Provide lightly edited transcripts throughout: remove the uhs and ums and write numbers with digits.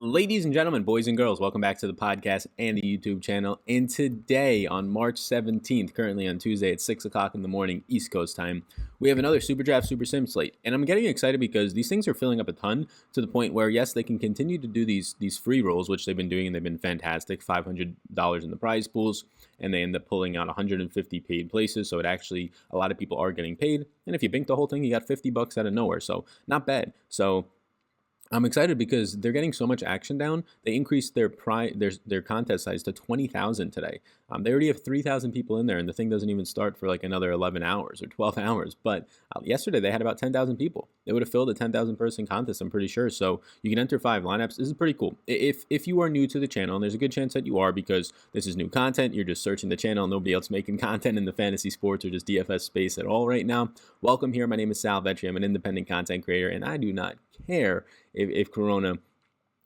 Ladies and gentlemen, boys and girls, welcome back to the podcast and the YouTube channel. And today, on March 17th, currently on Tuesday at 6 o'clock in the morning, East Coast time, we have another SuperDraft Super Sim slate. And I'm getting excited because these things are filling up a ton to the point where, yes, they can continue to do these free rolls, which they've been doing, and they've been fantastic. $500 in the prize pools, and they end up pulling out 150 paid places. So it actually, a lot of people are getting paid. And if you bink the whole thing, you got $50 out of nowhere. So not bad. So I'm excited because they're getting so much action down. They increased their contest size to 20,000 today. They already have 3,000 people in there, and the thing doesn't even start for like another 11 hours or 12 hours. But yesterday they had about 10,000 people. They would have filled a 10,000 person contest, I'm pretty sure. So you can enter 5 lineups. This is pretty cool. If you are new to the channel, and there's a good chance that you are because this is new content, you're just searching the channel, nobody else making content in the fantasy sports or just DFS space at all right now. Welcome here. My name is Sal Vetri. I'm an independent content creator, and I do not care if Corona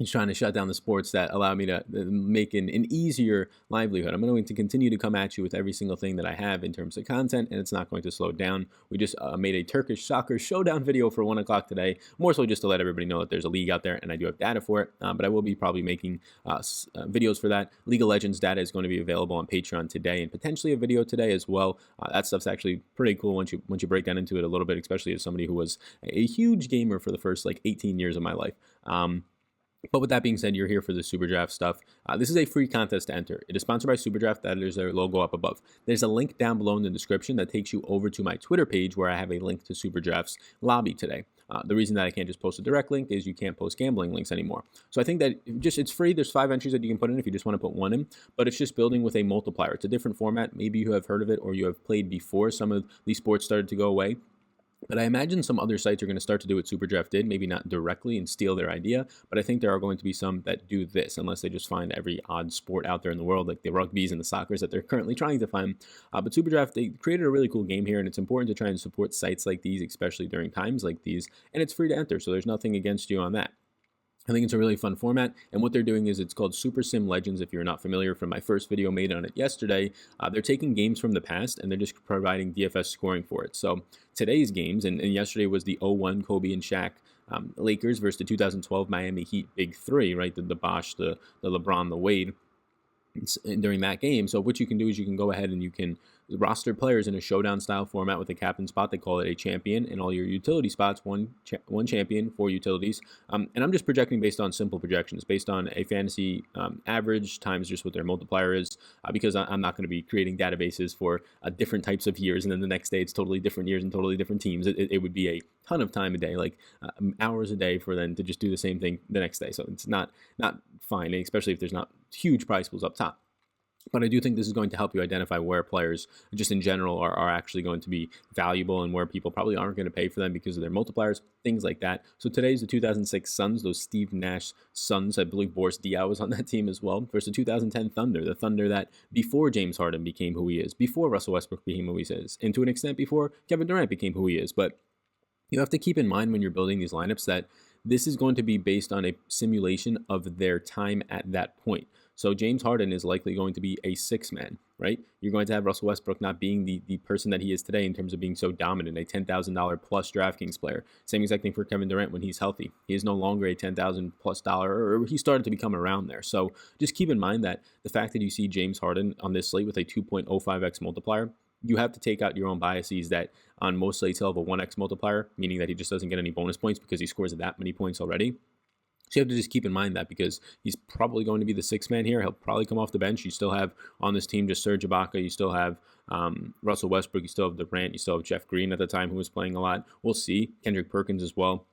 is trying to shut down the sports that allow me to make an easier livelihood. I'm going to continue to come at you with every single thing that I have in terms of content, and it's not going to slow down. We just made a Turkish soccer showdown video for 1 o'clock today, more so just to let everybody know that there's a league out there, and I do have data for it, but I will be probably making videos for that. League of Legends data is going to be available on Patreon today, and potentially a video today as well. That stuff's actually pretty cool once you break down into it a little bit, especially as somebody who was a huge gamer for the first 18 years of my life. But with that being said, you're here for the SuperDraft stuff. This is a free contest to enter. It is sponsored by SuperDraft. That is their logo up above. There's a link down below in the description that takes you over to my Twitter page where I have a link to SuperDraft's lobby today. The reason that I can't just post a direct link is you can't post gambling links anymore. So I think that it's free. There's 5 entries that you can put in if you just want to put 1 in, but it's just building with a multiplier. It's a different format. Maybe you have heard of it or you have played before some of these sports started to go away. But I imagine some other sites are going to start to do what SuperDraft did, maybe not directly and steal their idea, but I think there are going to be some that do this, unless they just find every odd sport out there in the world, like the rugbies and the soccers that they're currently trying to find. But SuperDraft, they created a really cool game here, and it's important to try and support sites like these, especially during times like these, and it's free to enter, so there's nothing against you on that. I think it's a really fun format, and what they're doing is it's called Super Sim Legends. If you're not familiar from my first video made on it yesterday, they're taking games from the past and they're just providing DFS scoring for it. So today's games, and yesterday was the 01 Kobe and Shaq Lakers versus the 2012 Miami Heat Big Three, right? The Bosh, the LeBron, the Wade. During that game. So what you can do is you can go ahead and you can roster players in a showdown style format with a captain spot. They call it a champion, and all your utility spots, one champion, 4 utilities. And I'm just projecting based on simple projections, based on a fantasy average times just what their multiplier is, because I'm not going to be creating databases for different types of years, and then the next day it's totally different years and totally different teams. It would be a ton of time a day, like hours a day for them to just do the same thing the next day. So it's not fine, especially if there's not huge prize pools up top. But I do think this is going to help you identify where players, just in general, are actually going to be valuable and where people probably aren't going to pay for them because of their multipliers, things like that. So today's the 2006 Suns, those Steve Nash Suns. I believe Boris Diaw was on that team as well. Versus the 2010 Thunder, the Thunder that before James Harden became who he is, before Russell Westbrook became who he is, and to an extent before Kevin Durant became who he is. But you have to keep in mind when you're building these lineups that this is going to be based on a simulation of their time at that point. So James Harden is likely going to be a 6-man, right? You're going to have Russell Westbrook not being the person that he is today in terms of being so dominant, a $10,000 plus DraftKings player. Same exact thing for Kevin Durant when he's healthy. He is no longer a $10,000 plus dollar, or he started to become around there. So just keep in mind that the fact that you see James Harden on this slate with a 2.05x multiplier, you have to take out your own biases that on most slates he'll have a 1x multiplier, meaning that he just doesn't get any bonus points because he scores that many points already. So you have to just keep in mind that because he's probably going to be the 6-man here. He'll probably come off the bench. You still have on this team just Serge Ibaka. You still have Russell Westbrook. You still have Durant. You still have Jeff Green at the time who was playing a lot. We'll see. Kendrick Perkins as well.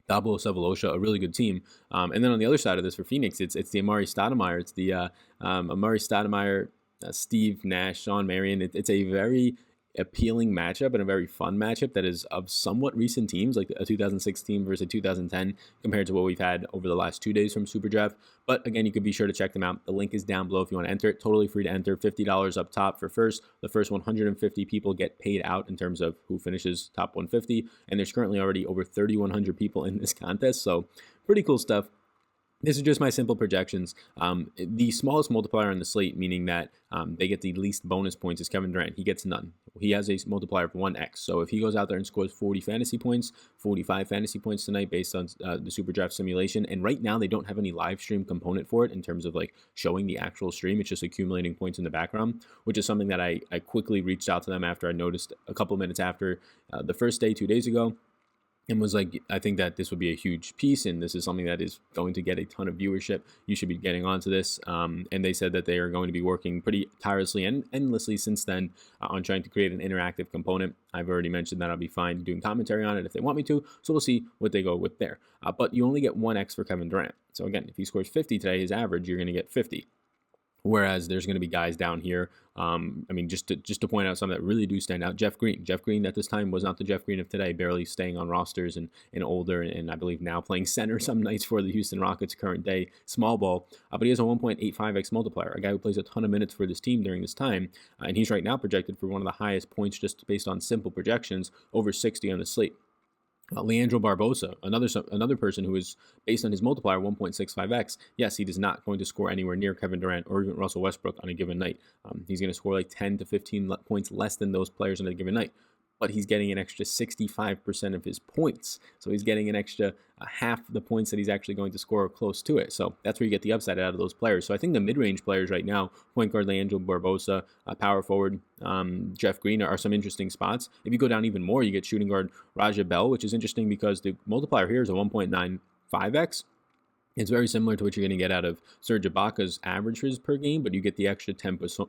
Dabo Sevolosha, a really good team. And then on the other side of this for Phoenix, it's the Amari Stoudemire. It's the Amari Stoudemire, Steve Nash, Sean Marion. It's a very appealing matchup and a very fun matchup that is of somewhat recent teams, like a 2016 versus a 2010 compared to what we've had over the last 2 days from SuperDraft. But again, you could be sure to check them out. The link is down below if you want to enter it. Totally free to enter. $50 up top for first. The first 150 people get paid out in terms of who finishes top 150. And there's currently already over 3,100 people in this contest. So pretty cool stuff. This is just my simple projections. The smallest multiplier on the slate, meaning that they get the least bonus points, is Kevin Durant. He gets none. He has a multiplier of 1x. So if he goes out there and scores 40 fantasy points, 45 fantasy points tonight based on the SuperDraft simulation, and right now they don't have any live stream component for it in terms of like showing the actual stream. It's just accumulating points in the background, which is something that I quickly reached out to them after I noticed a couple minutes after the first day, 2 days ago, and was like, I think that this would be a huge piece, and this is something that is going to get a ton of viewership. You should be getting onto this. And they said that they are going to be working pretty tirelessly and endlessly since then on trying to create an interactive component. I've already mentioned that I'll be fine doing commentary on it if they want me to, so we'll see what they go with there. But you only get 1x for Kevin Durant. So again, if he scores 50 today, his average, you're going to get 50. Whereas there's going to be guys down here. Just to point out some that really do stand out. Jeff Green. Jeff Green at this time was not the Jeff Green of today, barely staying on rosters and older, and I believe now playing center some nights for the Houston Rockets current day small ball. But he has a 1.85x multiplier, a guy who plays a ton of minutes for this team during this time. And he's right now projected for one of the highest points just based on simple projections, over 60 on the slate. Leandro Barbosa, another person who is based on his multiplier 1.65x. Yes, he is not going to score anywhere near Kevin Durant or even Russell Westbrook on a given night. He's going to score like 10 to 15 points less than those players on a given night. But he's getting an extra 65% of his points. So he's getting an extra half the points that he's actually going to score close to it. So that's where you get the upside out of those players. So I think the mid-range players right now, point guard Leandro Barbosa, power forward Jeff Green, are some interesting spots. If you go down even more, you get shooting guard Raja Bell, which is interesting because the multiplier here is a 1.95x. It's very similar to what you're going to get out of Serge Ibaka's averages per game, but you get the extra 10%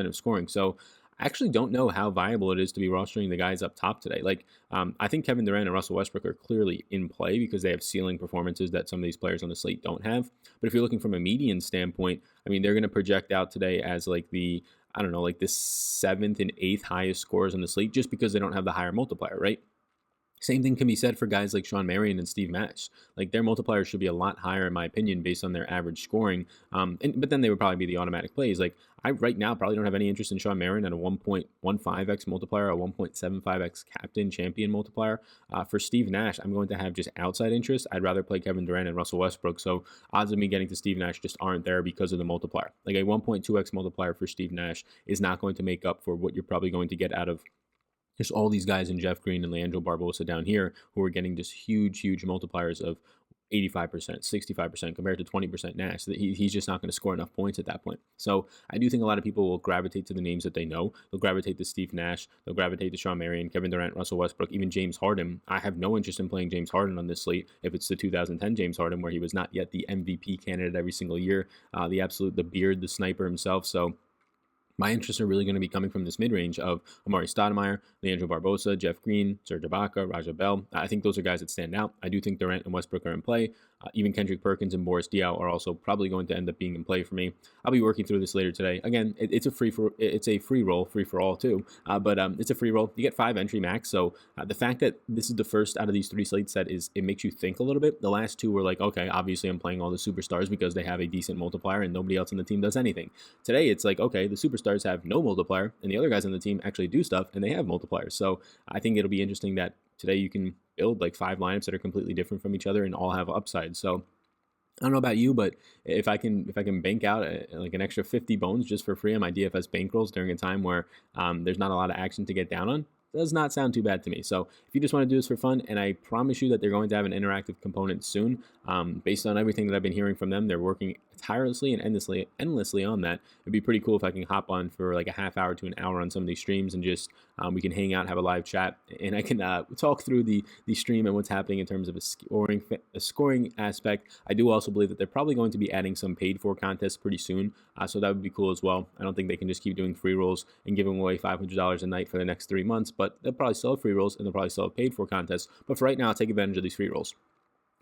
of scoring. So I actually don't know how viable it is to be rostering the guys up top today. I think Kevin Durant and Russell Westbrook are clearly in play because they have ceiling performances that some of these players on the slate don't have. But if you're looking from a median standpoint, they're going to project out today as the 7th and 8th highest scores on the slate just because they don't have the higher multiplier, right? Same thing can be said for guys like Shawn Marion and Steve Nash. Their multipliers should be a lot higher, in my opinion, based on their average scoring. But then they would probably be the automatic plays. I right now probably don't have any interest in Shawn Marion at a 1.15x multiplier, a 1.75x captain champion multiplier. For Steve Nash, I'm going to have just outside interest. I'd rather play Kevin Durant and Russell Westbrook. So odds of me getting to Steve Nash just aren't there because of the multiplier. A 1.2x multiplier for Steve Nash is not going to make up for what you're probably going to get out of just all these guys in Jeff Green and Leandro Barbosa down here who are getting just huge multipliers of 85%, 65% compared to 20% Nash. He's just not going to score enough points at that point. So I do think a lot of people will gravitate to the names that they know. They'll gravitate to Steve Nash. They'll gravitate to Shawn Marion, Kevin Durant, Russell Westbrook, even James Harden. I have no interest in playing James Harden on this slate if it's the 2010 James Harden where he was not yet the MVP candidate every single year, the beard, the sniper himself. So my interests are really going to be coming from this mid-range of Amari Stoudemire, Leandro Barbosa, Jeff Green, Serge Ibaka, Raja Bell. I think those are guys that stand out. I do think Durant and Westbrook are in play. Even Kendrick Perkins and Boris Diaw are also probably going to end up being in play for me. I'll be working through this later today. Again, it's a free roll, free for all too. But it's a free roll. You get 5 entry max. So the fact that this is the first out of these 3 slates that it makes you think a little bit. The last 2 were okay, obviously I'm playing all the superstars because they have a decent multiplier and nobody else on the team does anything. Today it's okay, the superstars have no multiplier and the other guys on the team actually do stuff and they have multipliers. So I think it'll be interesting that today you can build 5 lineups that are completely different from each other and all have upside. So I don't know about you, but if I can bank out an extra 50 bones just for free on my DFS bankrolls during a time where there's not a lot of action to get down on, does not sound too bad to me. So if you just want to do this for fun, and I promise you that they're going to have an interactive component soon, based on everything that I've been hearing from them, they're working tirelessly and endlessly on that. It'd be pretty cool if I can hop on for a half hour to an hour on some of these streams and just we can hang out, have a live chat, and I can talk through the stream and what's happening in terms of a scoring aspect. I do also believe that they're probably going to be adding some paid for contests pretty soon, so that would be cool as well. I don't think they can just keep doing free rolls and giving away $500 a night for the next 3 months, but they'll probably still have free rolls and they'll probably still have paid for contests. But for right now, I'll take advantage of these free rolls.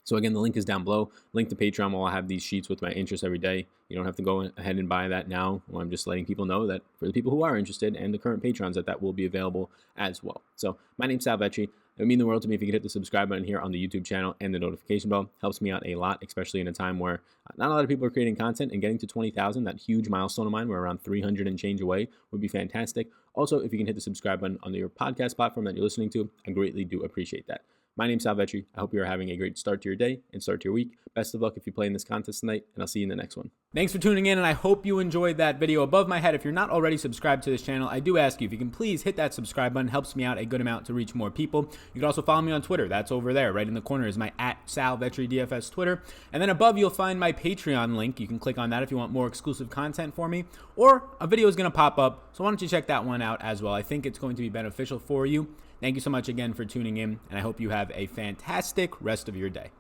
So again, the link is down below. Link to Patreon where I'll have these sheets with my interests every day. You don't have to go ahead and buy that now. Well, I'm just letting people know that for the people who are interested and the current patrons that will be available as well. So my name's Sal Vetri. It would mean the world to me if you could hit the subscribe button here on the YouTube channel and the notification bell. Helps me out a lot, especially in a time where not a lot of people are creating content, and getting to 20,000, that huge milestone of mine, we're around 300 and change away, would be fantastic. Also, if you can hit the subscribe button on your podcast platform that you're listening to, I greatly do appreciate that. My name's Sal Vetri. I hope you are having a great start to your day and start to your week. Best of luck if you play in this contest tonight, and I'll see you in the next one. Thanks for tuning in, and I hope you enjoyed that video. Above my head, if you're not already subscribed to this channel, I do ask you if you can please hit that subscribe button. It helps me out a good amount to reach more people. You can also follow me on Twitter. That's over there. Right in the corner is my @SalVetriDFS Twitter. And then above, you'll find my Patreon link. You can click on that if you want more exclusive content for me, or a video is going to pop up. So why don't you check that one out as well? I think it's going to be beneficial for you. Thank you so much again for tuning in, and I hope you have a fantastic rest of your day.